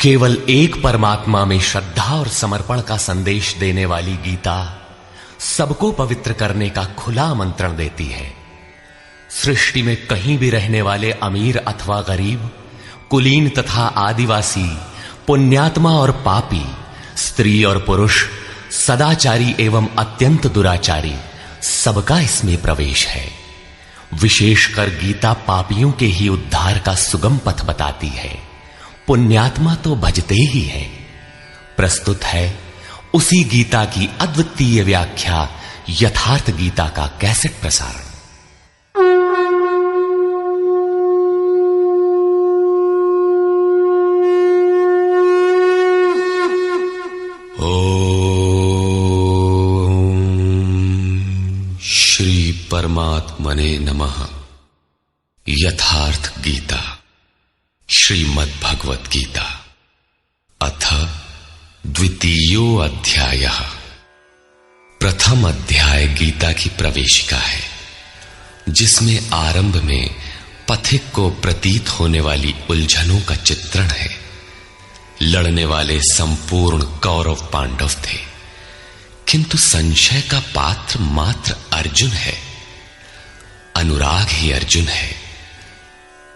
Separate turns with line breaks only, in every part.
केवल एक परमात्मा में श्रद्धा और समर्पण का संदेश देने वाली गीता सबको पवित्र करने का खुला आमंत्रण देती है। सृष्टि में कहीं भी रहने वाले अमीर अथवा गरीब, कुलीन तथा आदिवासी, पुण्यात्मा और पापी, स्त्री और पुरुष, सदाचारी एवं अत्यंत दुराचारी, सबका इसमें प्रवेश है। विशेषकर गीता पापियों के ही उद्धार का सुगम पथ बताती है। पुण्यात्मा तो भजते ही है। प्रस्तुत है उसी गीता की अद्वितीय व्याख्या यथार्थ गीता का कैसेट प्रसारण।
श्री परमात्मने नमः। यथार्थ गीता श्रीमद् भगवत गीता अथ द्वितीयो अध्यायः। प्रथम अध्याय गीता की प्रवेशिका है, जिसमें आरंभ में पथिक को प्रतीत होने वाली उलझनों का चित्रण है। लड़ने वाले संपूर्ण कौरव पांडव थे, किंतु संशय का पात्र मात्र अर्जुन है। अनुराग ही अर्जुन है।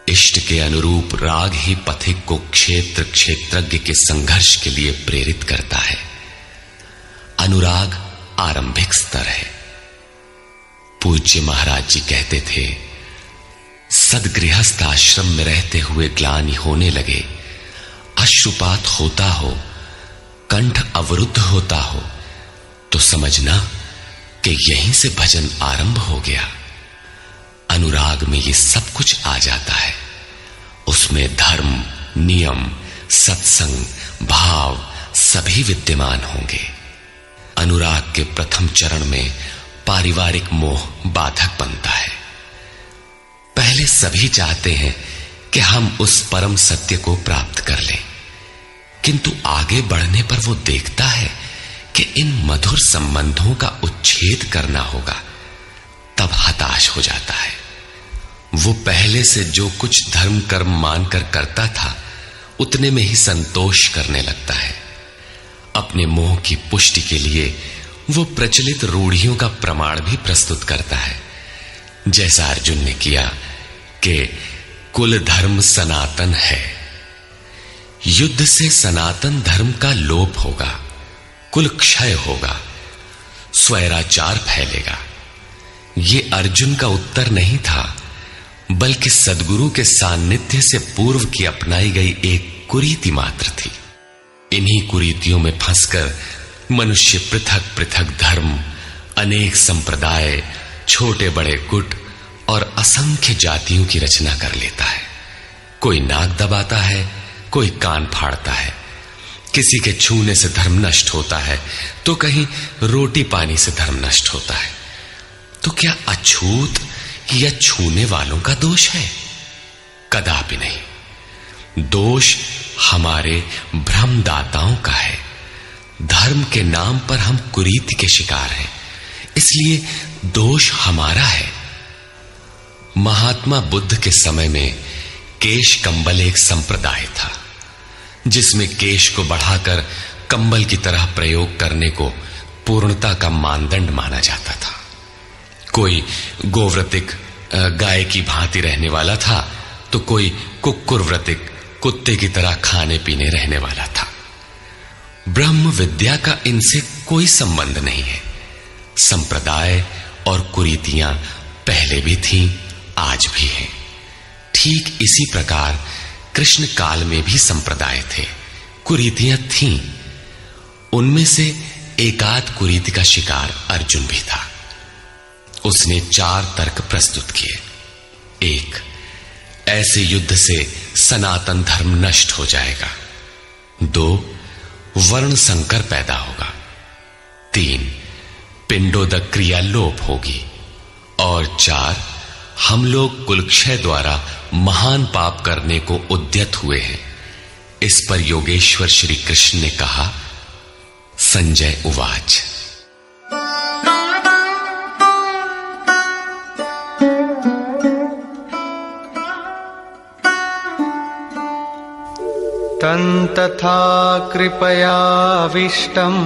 इष्ट के अनुरूप राग ही पथिक को क्षेत्र क्षेत्रज्ञ के संघर्ष के लिए प्रेरित करता है। अनुराग आरंभिक स्तर है। पूज्य महाराज जी कहते थे, सदगृहस्थ आश्रम में रहते हुए ग्लानि होने लगे, अश्रुपात होता हो, कंठ अवरुद्ध होता हो, तो समझना कि यहीं से भजन आरंभ हो गया। अनुराग में ये सब कुछ आ जाता है। उसमें धर्म, नियम, सत्संग, भाव सभी विद्यमान होंगे। अनुराग के प्रथम चरण में पारिवारिक मोह बाधक बनता है। पहले सभी चाहते हैं कि हम उस परम सत्य को प्राप्त कर लें, किंतु आगे बढ़ने पर वो देखता है कि इन मधुर संबंधों का उच्छेद करना होगा। तब हताश हो जाता है। वो पहले से जो कुछ धर्म कर्म मानकर करता था, उतने में ही संतोष करने लगता है। अपने मोह की पुष्टि के लिए वो प्रचलित रूढ़ियों का प्रमाण भी प्रस्तुत करता है, जैसा अर्जुन ने किया कि कुल धर्म सनातन है। युद्ध से सनातन धर्म का लोप होगा, कुल क्षय होगा, स्वैराचार फैलेगा। ये अर्जुन का उत्तर नहीं था, बल्कि सद्गुरु के सान्निध्य से पूर्व की अपनाई गई एक कुरीति मात्र थी। इन्हीं कुरीतियों में फंसकर मनुष्य पृथक पृथक धर्म, अनेक संप्रदाय, छोटे बड़े गुट और असंख्य जातियों की रचना कर लेता है। कोई नाक दबाता है, कोई कान फाड़ता है। किसी के छूने से धर्म नष्ट होता है, तो कहीं रोटी पानी से धर्म नष्ट होता है। तो क्या अछूत या छूने वालों का दोष है? कदापि नहीं। दोष हमारे भ्रमदाताओं का है। धर्म के नाम पर हम कुरीति के शिकार हैं, इसलिए दोष हमारा है। महात्मा बुद्ध के समय में केश कंबल एक संप्रदाय था, जिसमें केश को बढ़ाकर कंबल की तरह प्रयोग करने को पूर्णता का मानदंड माना जाता था। कोई गोव्रतिक गाय की भांति रहने वाला था, तो कोई कुक्कुरव्रतिक कुत्ते की तरह खाने पीने रहने वाला था। ब्रह्म विद्या का इनसे कोई संबंध नहीं है। संप्रदाय और कुरीतियां पहले भी थीं, आज भी हैं। ठीक इसी प्रकार कृष्ण काल में भी संप्रदाय थे, कुरीतियां थीं। उनमें से एकाध कुरीति का शिकार अर्जुन भी था। उसने 4 तर्क प्रस्तुत किए। 1, ऐसे युद्ध से सनातन धर्म नष्ट हो जाएगा। 2, वर्ण संकर पैदा होगा। 3, पिंडोदक क्रिया लोप होगी। और 4, हम लोग कुलक्षय द्वारा महान पाप करने को उद्यत हुए हैं। इस पर योगेश्वर श्री कृष्ण ने कहा, संजय उवाच।
तन्तथा कृपयाविष्टम्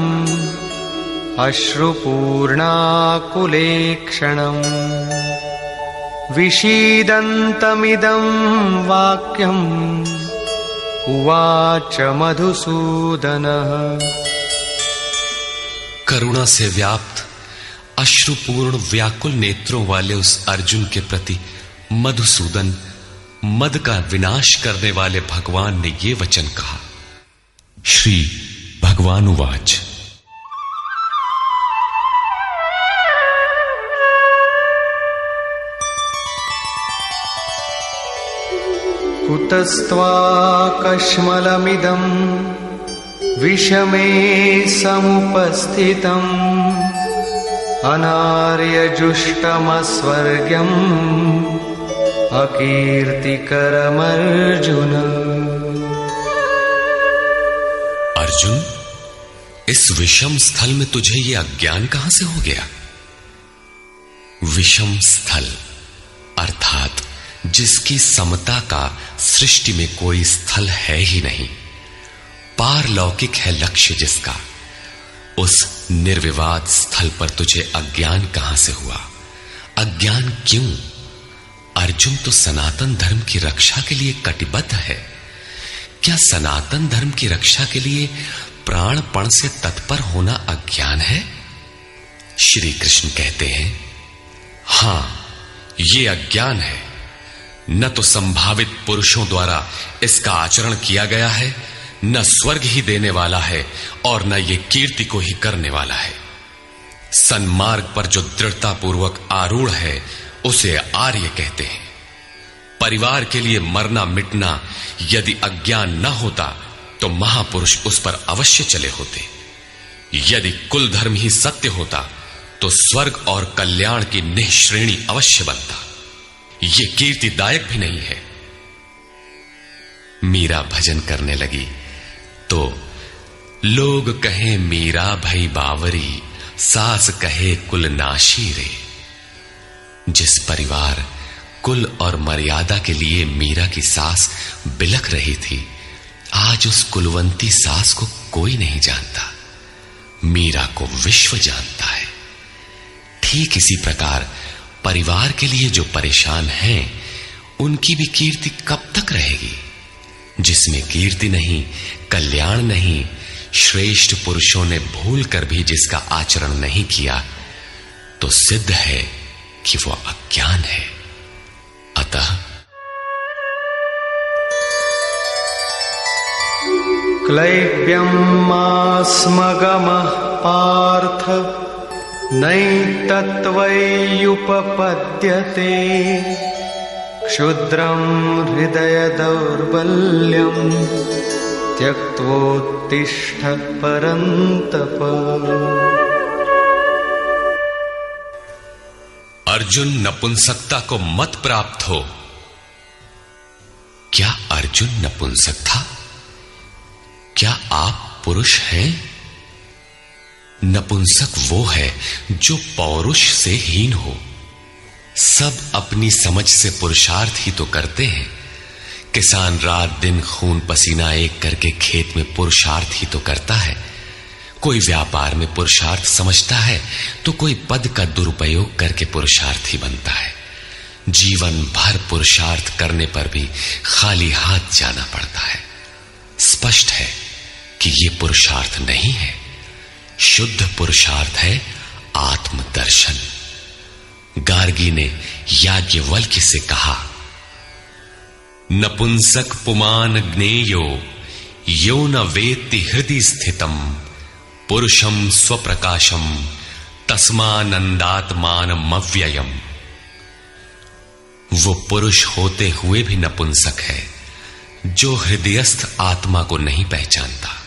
अश्रुपूर्णाकुलेक्षणम् विषीदन्तमिदं वाक्यम् उवाच मधुसूदनः।
करुणा से व्याप्त अश्रुपूर्ण व्याकुल नेत्रों वाले उस अर्जुन के प्रति मधुसूदन, मद का विनाश करने वाले भगवान ने ये वचन कहा। श्री भगवान उवाच।
कुतस्त्वाकश्मलमिदं विषमे समुपस्थितम् अनार्यजुष्टमस्वर्ग्यम् अकीर्तिकरमर्जुन।
अर्जुन, इस विषम स्थल में तुझे ये अज्ञान कहां से हो गया? विषम स्थल अर्थात जिसकी समता का सृष्टि में कोई स्थल है ही नहीं, पारलौकिक है लक्ष्य जिसका, उस निर्विवाद स्थल पर तुझे अज्ञान कहां से हुआ? अज्ञान क्यों? अर्जुन तो सनातन धर्म की रक्षा के लिए कटिबद्ध है। क्या सनातन धर्म की रक्षा के लिए प्राणपण से तत्पर होना अज्ञान है? श्री कृष्ण कहते हैं, हां, ये अज्ञान है। न तो संभावित पुरुषों द्वारा इसका आचरण किया गया है, न स्वर्ग ही देने वाला है और न ये कीर्ति को ही करने वाला है। सन्मार्ग पर जो दृढ़तापूर्वक आरूढ़ है उसे आर्य कहते हैं। परिवार के लिए मरना मिटना यदि अज्ञान न होता तो महापुरुष उस पर अवश्य चले होते। यदि कुल धर्म ही सत्य होता तो स्वर्ग और कल्याण की निःश्रेणी अवश्य बनता। ये कीर्तिदायक भी नहीं है। मीरा भजन करने लगी तो लोग कहें मीरा भई बावरी, सास कहे कुल नाशी रे। जिस परिवार, कुल और मर्यादा के लिए मीरा की सास बिलख रही थी, आज उस कुलवंती सास को कोई नहीं जानता। मीरा को विश्व जानता है। ठीक इसी प्रकार परिवार के लिए जो परेशान हैं, उनकी भी कीर्ति कब तक रहेगी? जिसमें कीर्ति नहीं, कल्याण नहीं, श्रेष्ठ पुरुषों ने भूल कर भी जिसका आचरण नहीं किया, तो सिद्ध है कि वो अज्ञान है। अतः
क्लैब्यमास्मगमः पार्थ नैतत्त्वय्युपपद्यते क्षुद्रं हृदय दौर्बल्यं त्यक्त्वोत्तिष्ठ परन्तप।
अर्जुन, नपुंसकता को मत प्राप्त हो। क्या अर्जुन नपुंसक था? क्या आप पुरुष हैं? नपुंसक वो है जो पौरुष से हीन हो। सब अपनी समझ से पुरुषार्थ ही तो करते हैं। किसान रात दिन खून पसीना एक करके खेत में पुरुषार्थ ही तो करता है। कोई व्यापार में पुरुषार्थ समझता है तो कोई पद का दुरुपयोग करके पुरुषार्थी बनता है। जीवन भर पुरुषार्थ करने पर भी खाली हाथ जाना पड़ता है। स्पष्ट है कि यह पुरुषार्थ नहीं है। शुद्ध पुरुषार्थ है आत्मदर्शन। गार्गी ने याज्ञवल्क्य से कहा, नपुंसक पुमान ज्ञेयो यो न वेत्ति हृदि स्थितम पुरुषम स्वप्रकाशम तस्मानंदात्मानमव्ययम्। वो पुरुष होते हुए भी नपुंसक है जो हृदयस्थ आत्मा को नहीं पहचानता।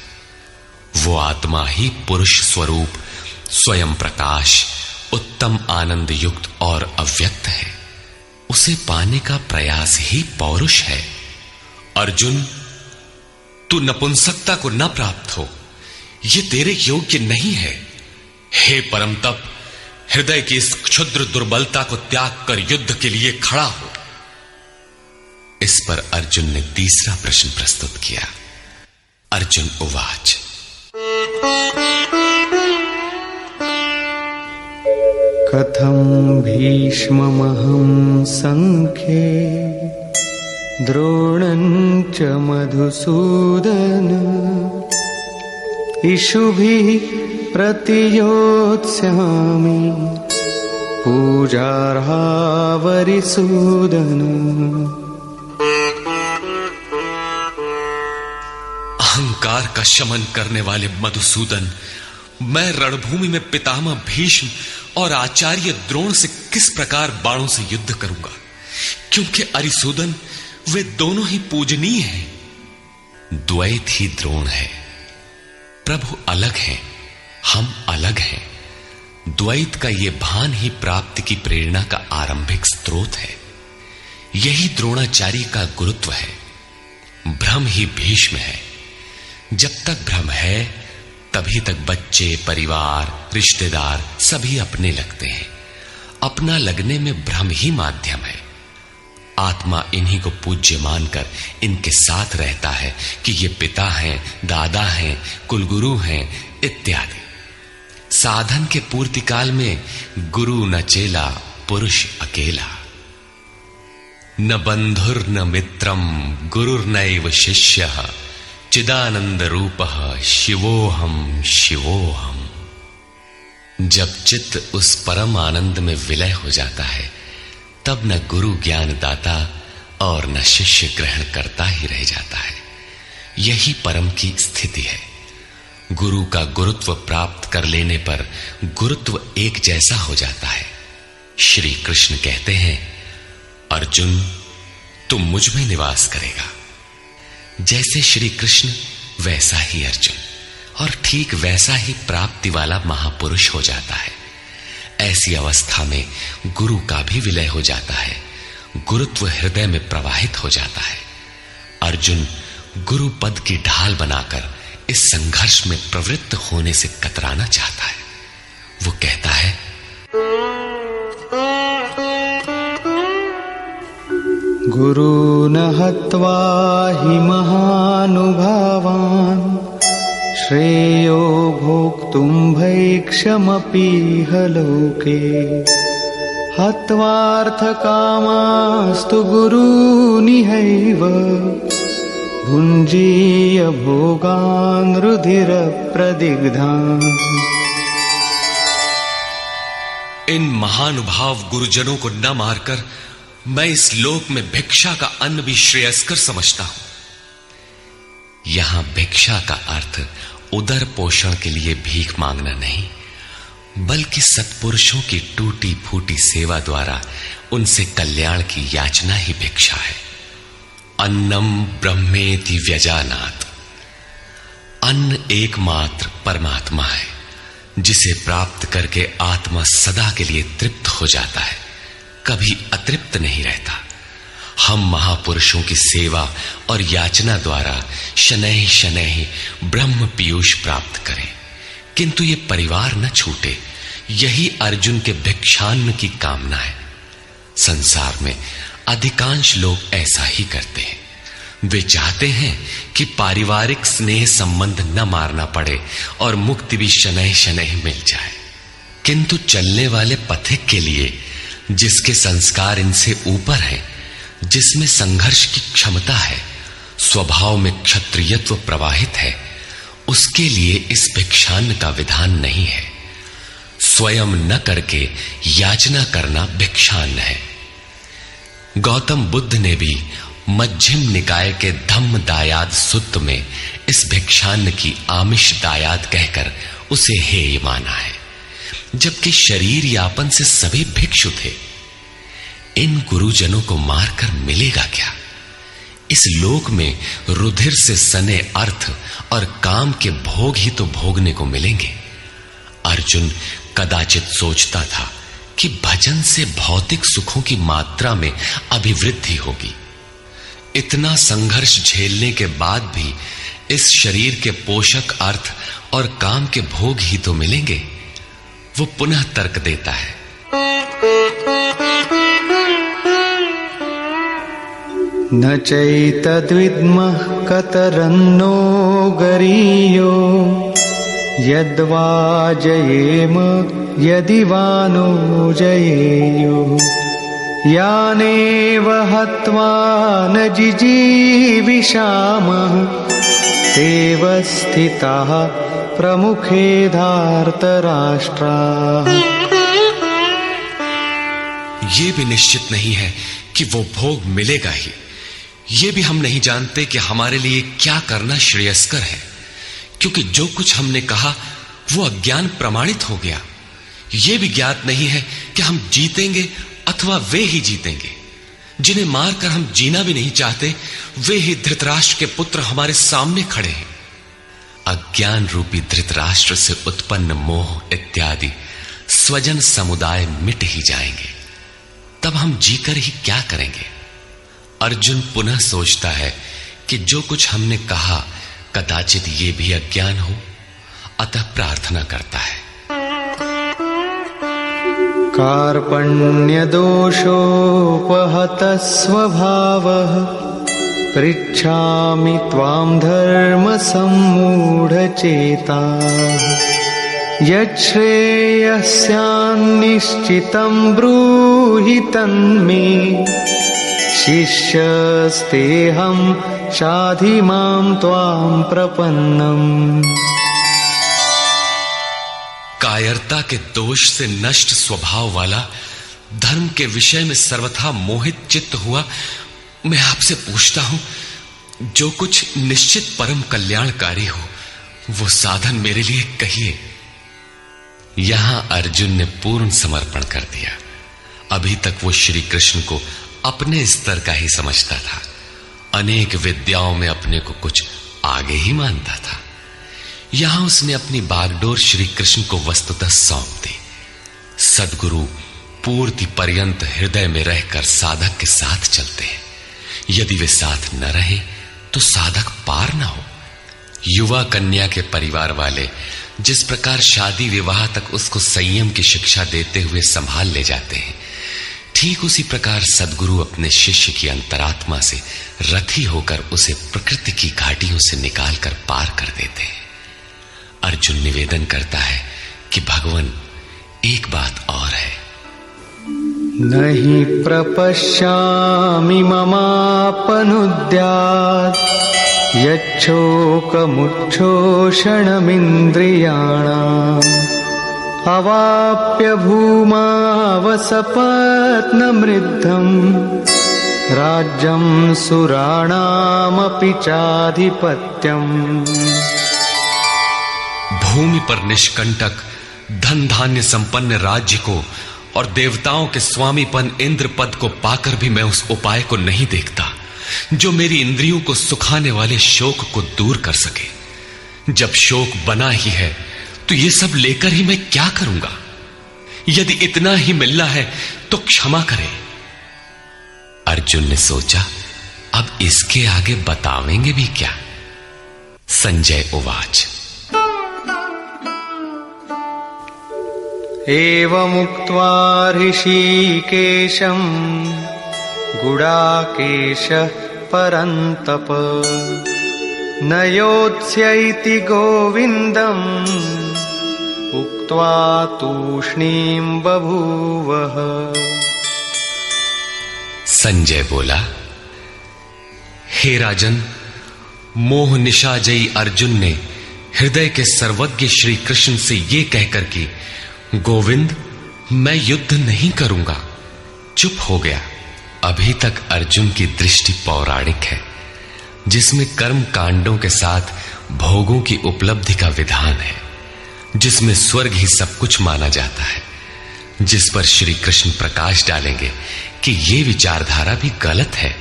वो आत्मा ही पुरुष स्वरूप, स्वयं प्रकाश, उत्तम आनंद युक्त और अव्यक्त है। उसे पाने का प्रयास ही पौरुष है। अर्जुन, तू नपुंसकता को न प्राप्त हो, ये तेरे योग्य नहीं है। हे परम तप, हृदय की इस क्षुद्र दुर्बलता को त्याग कर युद्ध के लिए खड़ा हो। इस पर अर्जुन ने तीसरा प्रश्न प्रस्तुत किया। अर्जुन उवाच।
कथं भीष्ममहं संख्ये द्रोणं च मधुसूदन इषुभिः प्रतियोत्स्यामि पूजार्हावरिसूदन।
अहंकार का शमन करने वाले मधुसूदन, मैं रणभूमि में पितामह भीष्म और आचार्य द्रोण से किस प्रकार बाणों से युद्ध करूंगा, क्योंकि अरिसूदन वे दोनों ही पूजनीय हैं। द्वैत ही द्रोण है। प्रभु अलग हैं, हम अलग हैं। द्वैत का ये भान ही प्राप्ति की प्रेरणा का आरंभिक स्रोत है। यही द्रोणाचार्य का गुरुत्व है। भ्रम ही भीष्म है। जब तक भ्रम है तभी तक बच्चे, परिवार, रिश्तेदार सभी अपने लगते हैं। अपना लगने में भ्रम ही माध्यम है। आत्मा इन्हीं को पूज्य मानकर इनके साथ रहता है कि ये पिता हैं, दादा हैं, कुलगुरु हैं इत्यादि। साधन के पूर्ति काल में गुरु न चेला, पुरुष अकेला। न बंधुर न मित्रम गुरुर्नैव शिष्यः चिदानंद रूपः शिवोहम शिवोहम। जब चित्त उस परम आनंद में विलय हो जाता है तब न गुरु ज्ञान दाता और न शिष्य ग्रहण करता ही रह जाता है। यही परम की स्थिति है। गुरु का गुरुत्व प्राप्त कर लेने पर गुरुत्व एक जैसा हो जाता है। श्री कृष्ण कहते हैं, अर्जुन तुम मुझ में निवास करेगा। जैसे श्री कृष्ण वैसा ही अर्जुन, और ठीक वैसा ही प्राप्ति वाला महापुरुष हो जाता है। ऐसी अवस्था में गुरु का भी विलय हो जाता है। गुरुत्व हृदय में प्रवाहित हो जाता है। अर्जुन गुरु पद की ढाल बनाकर इस संघर्ष में प्रवृत्त होने से कतराना चाहता है। वो कहता है,
गुरून् हत्वा हि महानुभावान् श्रेयो भोक्तुं भैक्षमपीह लोके हत्वार्थकामास्तु गुरूनिहैव भुञ्जीय भोगान् रुधिरप्रदिग्धान्।
इन महानुभाव गुरुजनों को न मारकर मैं इस लोक में भिक्षा का अन्न भी श्रेयस्कर समझता हूं। यहां भिक्षा का अर्थ उदर पोषण के लिए भीख मांगना नहीं, बल्कि सत्पुरुषों की टूटी फूटी सेवा द्वारा उनसे कल्याण की याचना ही भिक्षा है। अन्नम ब्रह्मेति व्यजानात्। अन्न एकमात्र परमात्मा है, जिसे प्राप्त करके आत्मा सदा के लिए तृप्त हो जाता है, कभी अतृप्त नहीं रहता। हम महापुरुषों की सेवा और याचना द्वारा शनैः शनैः ब्रह्म पीयूष प्राप्त करें, किंतु ये परिवार न छूटे। यही अर्जुन के भिक्षान्न की कामना है। संसार में अधिकांश लोग ऐसा ही करते हैं। वे चाहते हैं कि पारिवारिक स्नेह संबंध न मारना पड़े और मुक्ति भी शनैः शनैः मिल जाए, किंतु चलने वाले पथिक के लिए, जिसके संस्कार इनसे ऊपर है, जिसमें संघर्ष की क्षमता है, स्वभाव में क्षत्रियत्व प्रवाहित है, उसके लिए इस भिक्षान्न का विधान नहीं है। स्वयं न करके याचना करना भिक्षान्न है। गौतम बुद्ध ने भी मध्यम निकाय के धम्म दायाद सुत्त में इस भिक्षान्न की आमिष दायाद कहकर उसे हेय माना है, जबकि शरीर यापन से सभी भिक्षु थे। इन गुरुजनों को मारकर मिलेगा क्या? इस लोक में रुधिर से सने अर्थ और काम के भोग ही तो भोगने को मिलेंगे। अर्जुन कदाचित सोचता था कि भजन से भौतिक सुखों की मात्रा में अभिवृद्धि होगी। इतना संघर्ष झेलने के बाद भी इस शरीर के पोषक अर्थ और काम के भोग ही तो मिलेंगे। वो पुनः तर्क देता है,
न चैतद्विद्मः कतरन्नो गरीयो यद्वा जयेम यदि वा नो जयेयुः यानेव हत्वा न जिजीविषामः तेव स्थिताः प्रमुखे धार्तराष्ट्राः।
ये भी निश्चित नहीं है कि वो भोग मिलेगा ही। ये भी हम नहीं जानते कि हमारे लिए क्या करना श्रेयस्कर है, क्योंकि जो कुछ हमने कहा वो अज्ञान प्रमाणित हो गया। ये भी ज्ञात नहीं है कि हम जीतेंगे अथवा वे ही जीतेंगे। जिन्हें मारकर हम जीना भी नहीं चाहते, वे ही धृतराष्ट्र के पुत्र हमारे सामने खड़े हैं। अज्ञान रूपी धृतराष्ट्र से उत्पन्न मोह इत्यादि स्वजन समुदाय मिट ही जाएंगे, तब हम जीकर ही क्या करेंगे। अर्जुन पुनः सोचता है कि जो कुछ हमने कहा कदाचित ये भी अज्ञान हो, अतः प्रार्थना करता है।
कार्पण्यदोषोपहतः स्वभावः पृच्छामि त्वां धर्मसम्मूढचेताः यच्छ्रेयस्यान्निश्चितं ब्रूहि तन्मे शिष्यस्तेऽहं शाधि मां त्वां प्रपन्नम्।
कायरता के दोष से नष्ट स्वभाव वाला, धर्म के विषय में सर्वथा मोहित चित्त हुआ मैं आपसे पूछता हूं, जो कुछ निश्चित परम कल्याणकारी हो वो साधन मेरे लिए कहिए। यहां अर्जुन ने पूर्ण समर्पण कर दिया। अभी तक वो श्री कृष्ण को अपने स्तर का ही समझता था, अनेक विद्याओं में अपने को कुछ आगे ही मानता था। यहां उसने अपनी बागडोर श्री कृष्ण को वस्तुतः सौंप दी। सद्गुरु पूर्ति पर्यंत हृदय में रहकर साधक के साथ चलते हैं। यदि वे साथ न रहे तो साधक पार न हो। युवा कन्या के परिवार वाले जिस प्रकार शादी विवाह तक उसको संयम की शिक्षा देते हुए संभाल ले जाते हैं, ठीक उसी प्रकार सद्गुरु अपने शिष्य की अंतरात्मा से रथी होकर उसे प्रकृति की घाटियों से निकालकर पार कर देते हैं। अर्जुन निवेदन करता है कि भगवान, एक बात और है।
नहि प्रपश्यामि ममापनुद्यात् यच्छोकमुच्छोषणमिन्द्रियाणाम् अवाप्य भूमावसपत्नमृद्धम् राज्यं सुराणामपि चाधिपत्यम्।
भूमि पर निष्कंटक धन धान्य संपन्न राज्य को और देवताओं के स्वामीपन इंद्र पद को पाकर भी मैं उस उपाय को नहीं देखता जो मेरी इंद्रियों को सुखाने वाले शोक को दूर कर सके। जब शोक बना ही है तो ये सब लेकर ही मैं क्या करूंगा। यदि इतना ही मिलना है तो क्षमा करें। अर्जुन ने सोचा, अब इसके आगे बतावेंगे भी क्या। संजय उवाच।
एवमुक्त्वा ऋषिकेशं गुडाकेशः परन्तप न योत्स्यैति गोविन्दम् उक्त्वा तूष्णीं बभूवः।
संजय बोला, हे राजन, मोह निशाजयी अर्जुन ने हृदय के सर्वज्ञ श्री कृष्ण से ये कहकर कि गोविंद, मैं युद्ध नहीं करूंगा, चुप हो गया। अभी तक अर्जुन की दृष्टि पौराणिक है, जिसमें कर्म कांडों के साथ भोगों की उपलब्धि का विधान है, जिसमें स्वर्ग ही सब कुछ माना जाता है, जिस पर श्री कृष्ण प्रकाश डालेंगे कि ये विचारधारा भी गलत है।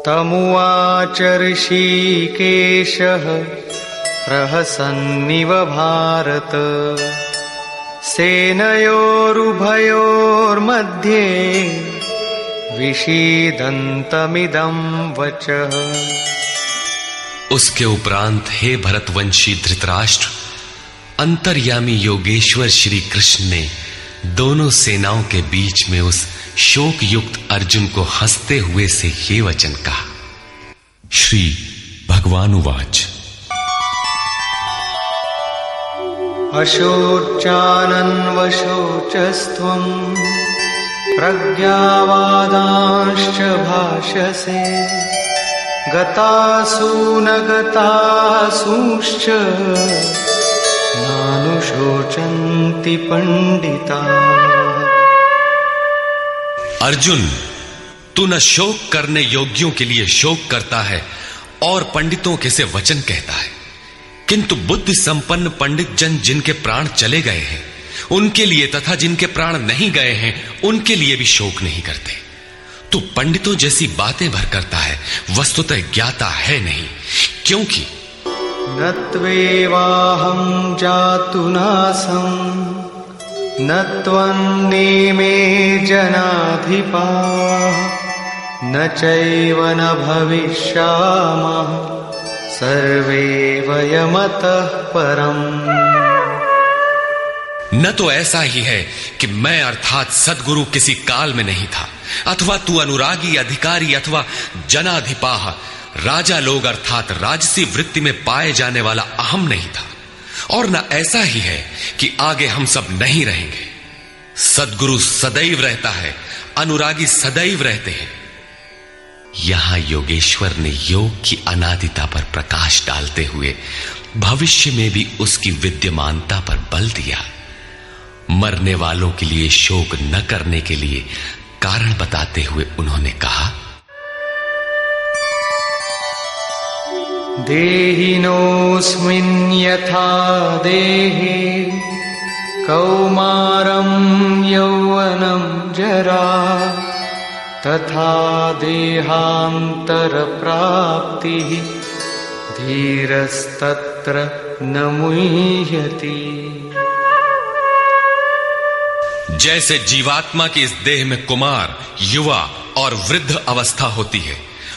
तमुवाच ऋषिकेशः प्रहसन्निव भारत सेनयोरुभयोर्मध्ये विषीदन्तमिदं वचः।
उसके उपरांत हे भरतवंशी धृतराष्ट्र, अंतर्यामी योगेश्वर श्री कृष्ण ने दोनों सेनाओं के बीच में उस शोक युक्त अर्जुन को हंसते हुए से ये वचन कहा। श्री भगवान उवाच।
अशोचानन्वशोचस्त्वं प्रज्ञावादांश्च भाषसे गतासु न गतासूश्च नानुशोचन्ति पंडिताः।
अर्जुन, तू न शोक करने योग्यों के लिए शोक करता है और पंडितों के से वचन कहता है, किंतु बुद्धि संपन्न पंडित जन जिनके प्राण चले गए हैं उनके लिए तथा जिनके प्राण नहीं गए हैं उनके लिए भी शोक नहीं करते। तू पंडितों जैसी बातें भर करता है, वस्तुतः ज्ञाता है नहीं, क्योंकि
न त्वेवाहं जातु नासं न त्वन्नेमे जनाधिपाः न चैव न भविष्यामः सर्वे वयमतः परम्।
न तो ऐसा ही है कि मैं अर्थात सद्गुरु किसी काल में नहीं था, अथवा तू अनुरागी अधिकारी अथवा जनाधिपाह राजा लोग अर्थात राजसी वृत्ति में पाए जाने वाला अहम नहीं था, और न ऐसा ही है कि आगे हम सब नहीं रहेंगे। सद्गुरु सदैव रहता है, अनुरागी सदैव रहते हैं। यहां योगेश्वर ने योग की अनादिता पर प्रकाश डालते हुए भविष्य में भी उसकी विद्यमानता पर बल दिया। मरने वालों के लिए शोक न करने के लिए कारण बताते हुए उन्होंने कहा,
देहिनोऽस्मिन् यथा देहे कौमारं यौवनं जरा तथा देहान्तरप्राप्तिः धीरस्तत्र न मुह्यति।
जैसे जीवात्मा की इस देह में कुमार, युवा और वृद्ध अवस्था होती है,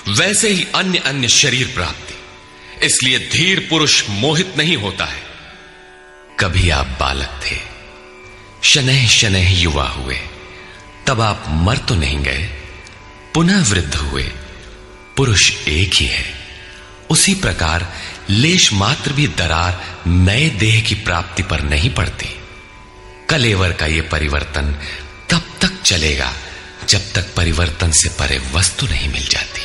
वैसे ही अन्य अन्य शरीर प्राप्ति। इसलिए धीर पुरुष मोहित नहीं होता है। कभी आप बालक थे, शनैः शनैः युवा हुए, तब आप मर तो नहीं गए, पुनः वृद्ध हुए, पुरुष एक ही है। उसी प्रकार लेश मात्र भी दरार नए देह की प्राप्ति पर नहीं पड़ती। कलेवर का यह परिवर्तन तब तक चलेगा जब तक परिवर्तन से परे वस्तु नहीं मिल जाती।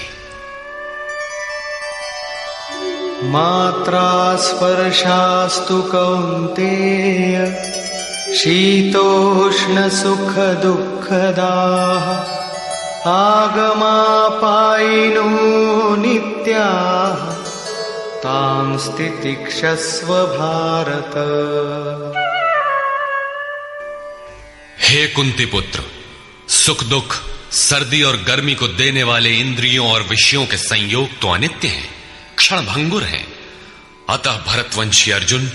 मात्रा स्पर्शास्तु कौन्तेय शीतोष्ण सुख दुःखदाः आगमापायिनो नित्याः तां स्थितिक्षस्व भारत।
हे कुंती पुत्र, सुख दुख, सर्दी और गर्मी को देने वाले इंद्रियों और विषयों के संयोग तो अनित्य हैं, क्षण भंगुर हैं। अतः भरतवंशी अर्जुन,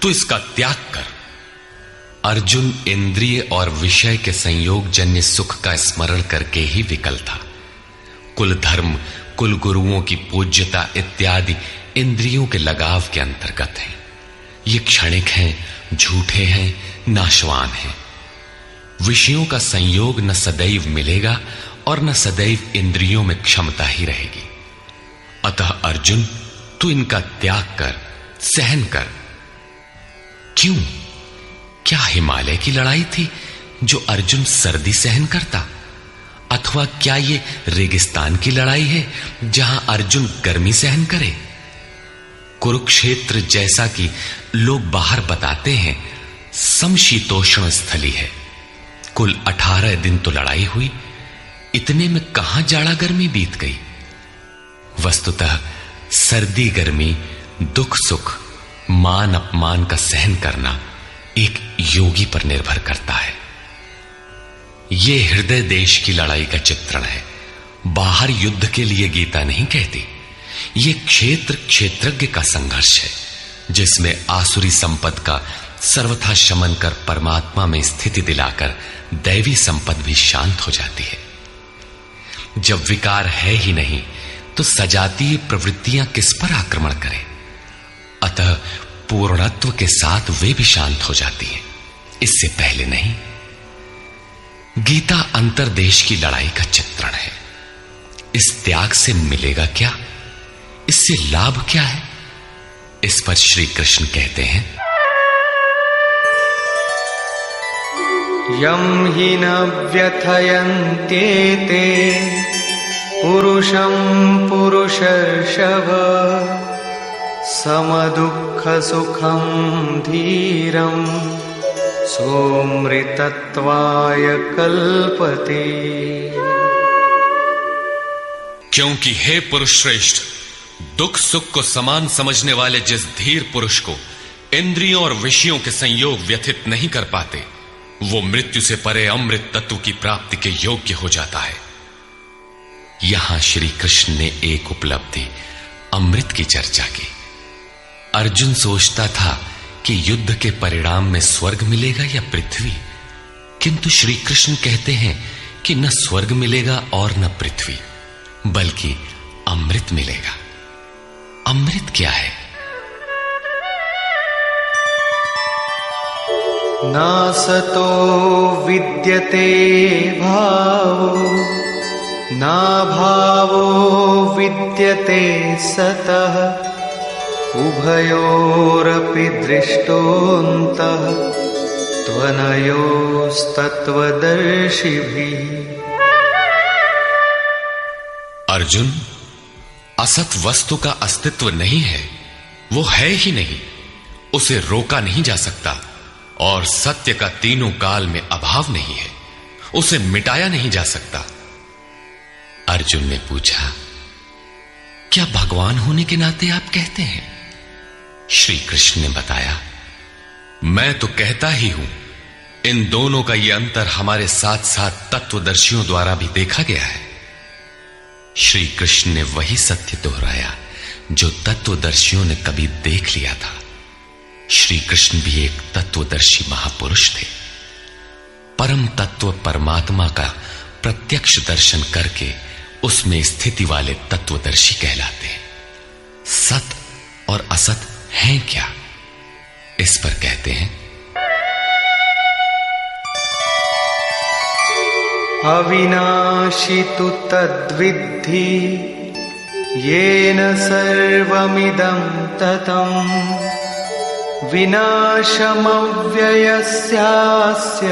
तू इसका त्याग कर। अर्जुन इंद्रिय और विषय के संयोग जन्य सुख का स्मरण करके ही विकल था। कुल धर्म, कुल गुरुओं की पूज्यता इत्यादि इंद्रियों के लगाव के अंतर्गत है। ये क्षणिक हैं, झूठे हैं, नाशवान हैं। विषयों का संयोग न सदैव मिलेगा और न सदैव इंद्रियों में क्षमता ही रहेगी। अतः अर्जुन, तू इनका त्याग कर, सहन कर। क्यों? क्या हिमालय की लड़ाई थी जो अर्जुन सर्दी सहन करता, अथवा क्या ये रेगिस्तान की लड़ाई है जहां अर्जुन गर्मी सहन करे? कुरुक्षेत्र जैसा कि लोग बाहर बताते हैं समशीतोष्ण स्थली है। कुल 18 दिन तो लड़ाई हुई, इतने में कहां जाड़ा गर्मी बीत गई। वस्तुतः सर्दी गर्मी, दुख सुख, मान अपमान का सहन करना एक योगी पर निर्भर करता है। यह हृदय देश की लड़ाई का चित्रण है। बाहर युद्ध के लिए गीता नहीं कहती। यह क्षेत्र क्षेत्रज्ञ का संघर्ष है, जिसमें आसुरी संपद का सर्वथा शमन कर परमात्मा में स्थिति दिलाकर दैवी संपद भी शांत हो जाती है। जब विकार है ही नहीं तो सजातीय प्रवृत्तियां किस पर आक्रमण करें? अतः पूर्णत्व के साथ वे भी शांत हो जाती हैं, इससे पहले नहीं। गीता अंतर्देश की लड़ाई का चित्रण है। इस त्याग से मिलेगा क्या, इससे लाभ क्या है, इस पर श्री कृष्ण कहते हैं,
यम हि न व्यथयन्त्येते पुरुषं पुरुषर्षभ समदुःख सुखं धीरं सोमृतत्वाय कल्पते।
क्योंकि हे पुरुष श्रेष्ठ, दुख सुख को समान समझने वाले जिस धीर पुरुष को इंद्रियों और विषयों के संयोग व्यथित नहीं कर पाते, वो मृत्यु से परे अमृत तत्व की प्राप्ति के योग्य हो जाता है।
यहां श्री कृष्ण ने एक उपलब्धि अमृत की चर्चा की। अर्जुन सोचता था कि युद्ध के परिणाम में स्वर्ग मिलेगा या पृथ्वी, किंतु श्री कृष्ण कहते हैं कि न स्वर्ग मिलेगा और न पृथ्वी, बल्कि अमृत मिलेगा। अमृत क्या है?
नासतो विद्यते भावो ना भावो विद्यते सतः उभयोरपि दृष्टोऽन्तः त्वनयोस्तत्त्वदर्शिभिः।
अर्जुन, असत वस्तु का अस्तित्व नहीं है, वो है ही नहीं, उसे रोका नहीं जा सकता, और सत्य का तीनों काल में अभाव नहीं है, उसे मिटाया नहीं जा सकता। अर्जुन ने पूछा, क्या भगवान होने के नाते आप कहते हैं? श्री कृष्ण ने बताया, मैं तो कहता ही हूं। इन दोनों का यह अंतर हमारे साथ साथ तत्वदर्शियों द्वारा भी देखा गया है। श्री कृष्ण ने वही सत्य दोहराया जो तत्वदर्शियों ने कभी देख लिया था। श्री कृष्ण भी एक तत्वदर्शी महापुरुष थे। परम तत्व परमात्मा का प्रत्यक्ष दर्शन करके उसमें स्थिति वाले तत्वदर्शी कहलाते हैं। सत और असत हैं क्या, इस पर कहते हैं,
अविनाशी तु तद्विद्धि येन सर्वमिदं ततं विनाशमव्ययस्यास्य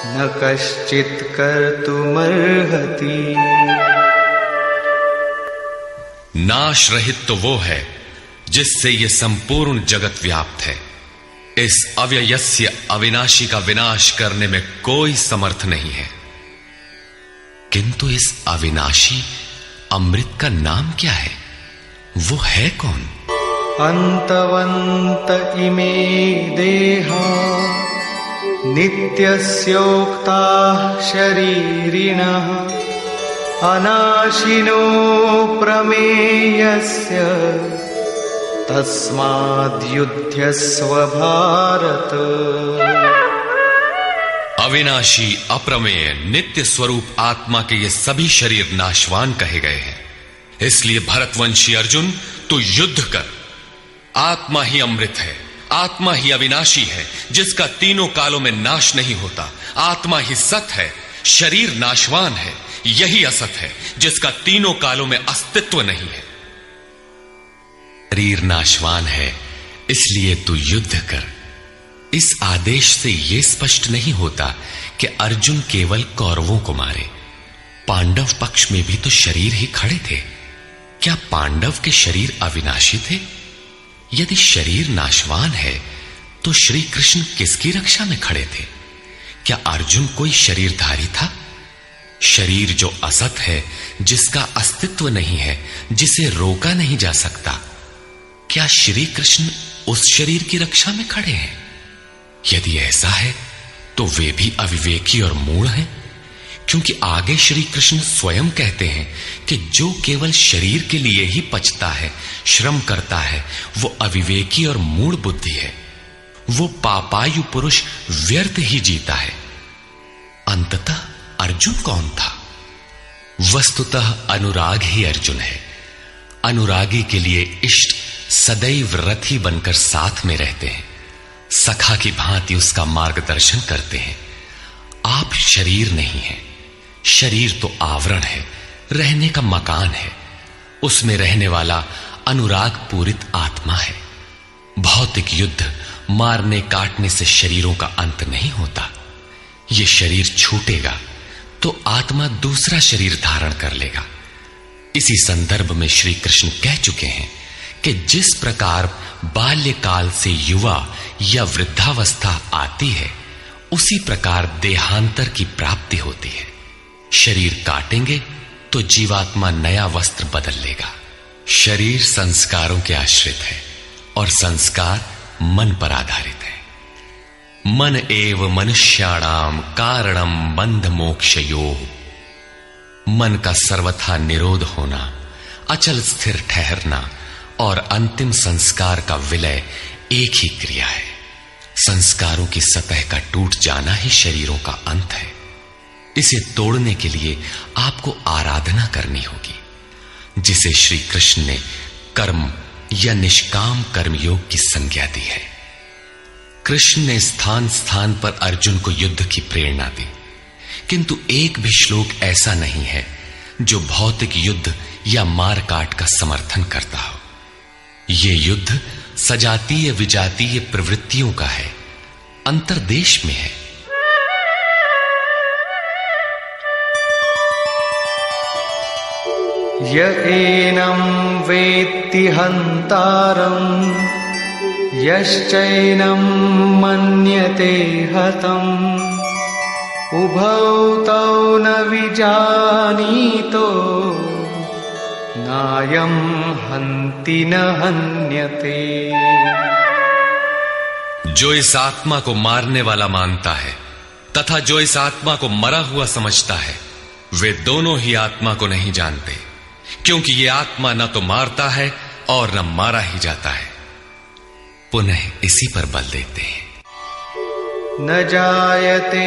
न कश्चित् कर्तुमर्हति।
नाश रहित तो वो है जिससे ये संपूर्ण जगत व्याप्त है। इस अव्ययस्य अविनाशी का विनाश करने में कोई समर्थ नहीं है।
किंतु इस अविनाशी अमृत का नाम क्या है, वो है कौन?
अन्तवन्त इमे देहा नित्यस्योक्ताः शरीरिणः अनाशिनो प्रमेयस्य तस्माद्युध्यस्व भारत।
अविनाशी अप्रमेय नित्य स्वरूप आत्मा के ये सभी शरीर नाशवान कहे गए हैं। इसलिए भरतवंशी अर्जुन, तू युद्ध कर। आत्मा ही अमृत है, आत्मा ही अविनाशी है जिसका तीनों कालों में नाश नहीं होता। आत्मा ही सत है, शरीर नाशवान है, यही असत है जिसका तीनों कालों में अस्तित्व नहीं है।
शरीर नाशवान है, इसलिए तू युद्ध कर। इस आदेश से यह स्पष्ट नहीं होता कि अर्जुन केवल कौरवों को मारे। पांडव पक्ष में भी तो शरीर ही खड़े थे। क्या पांडव के शरीर अविनाशी थे? यदि शरीर नाशवान है तो श्री कृष्ण किसकी रक्षा में खड़े थे? क्या अर्जुन कोई शरीरधारी था? शरीर जो असत है, जिसका अस्तित्व नहीं है, जिसे रोका नहीं जा सकता, क्या श्री कृष्ण उस शरीर की रक्षा में खड़े हैं? यदि ऐसा है तो वे भी अविवेकी और मूढ़ हैं, क्योंकि आगे श्री कृष्ण स्वयं कहते हैं कि जो केवल शरीर के लिए ही पचता है, श्रम करता है, वो अविवेकी और मूढ़ बुद्धि है। वो पापायु पुरुष व्यर्थ ही जीता है। अंततः अर्जुन कौन था? वस्तुतः अनुराग ही अर्जुन है। अनुरागी के लिए इष्ट सदैव रथी बनकर साथ में रहते हैं, सखा की भांति उसका मार्गदर्शन करते हैं। आप शरीर नहीं हैं। शरीर तो आवरण है, रहने का मकान है। उसमें रहने वाला अनुराग पूरित आत्मा है। भौतिक युद्ध, मारने काटने से शरीरों का अंत नहीं होता। यह शरीर छूटेगा तो आत्मा दूसरा शरीर धारण कर लेगा। इसी संदर्भ में श्री कृष्ण कह चुके हैं कि जिस प्रकार बाल्यकाल से युवा या वृद्धावस्था आती है, उसी प्रकार देहांतर की प्राप्ति होती है। शरीर काटेंगे तो जीवात्मा नया वस्त्र बदल लेगा। शरीर संस्कारों के आश्रित है और संस्कार मन पर आधारित है। मन एव मनुष्याणाम कारणम बंध मोक्षयोः। मन का सर्वथा निरोध होना, अचल स्थिर ठहरना और अंतिम संस्कार का विलय एक ही क्रिया है। संस्कारों की सतह का टूट जाना ही शरीरों का अंत है। इसे तोड़ने के लिए आपको आराधना करनी होगी, जिसे श्री कृष्ण ने कर्म या निष्काम कर्मयोग की संज्ञा दी है। कृष्ण ने स्थान स्थान पर अर्जुन को युद्ध की प्रेरणा दी, किंतु एक भी श्लोक ऐसा नहीं है जो भौतिक युद्ध या मार काट का समर्थन करता हो। यह युद्ध सजातीय विजातीय प्रवृत्तियों का है, अंतर्देश में है।
य एनं वेत्ति हन्तारम् यश्चैनं मन्यते हतम् उभौ तौ न विजानीतो नायं हन्ति न हन्यते।
जो इस आत्मा को मारने वाला मानता है तथा जो इस आत्मा को मरा हुआ समझता है, वे दोनों ही आत्मा को नहीं जानते, क्योंकि ये आत्मा न तो मारता है और न मारा ही जाता है। पुनः इसी पर बल देते हैं।
न जायते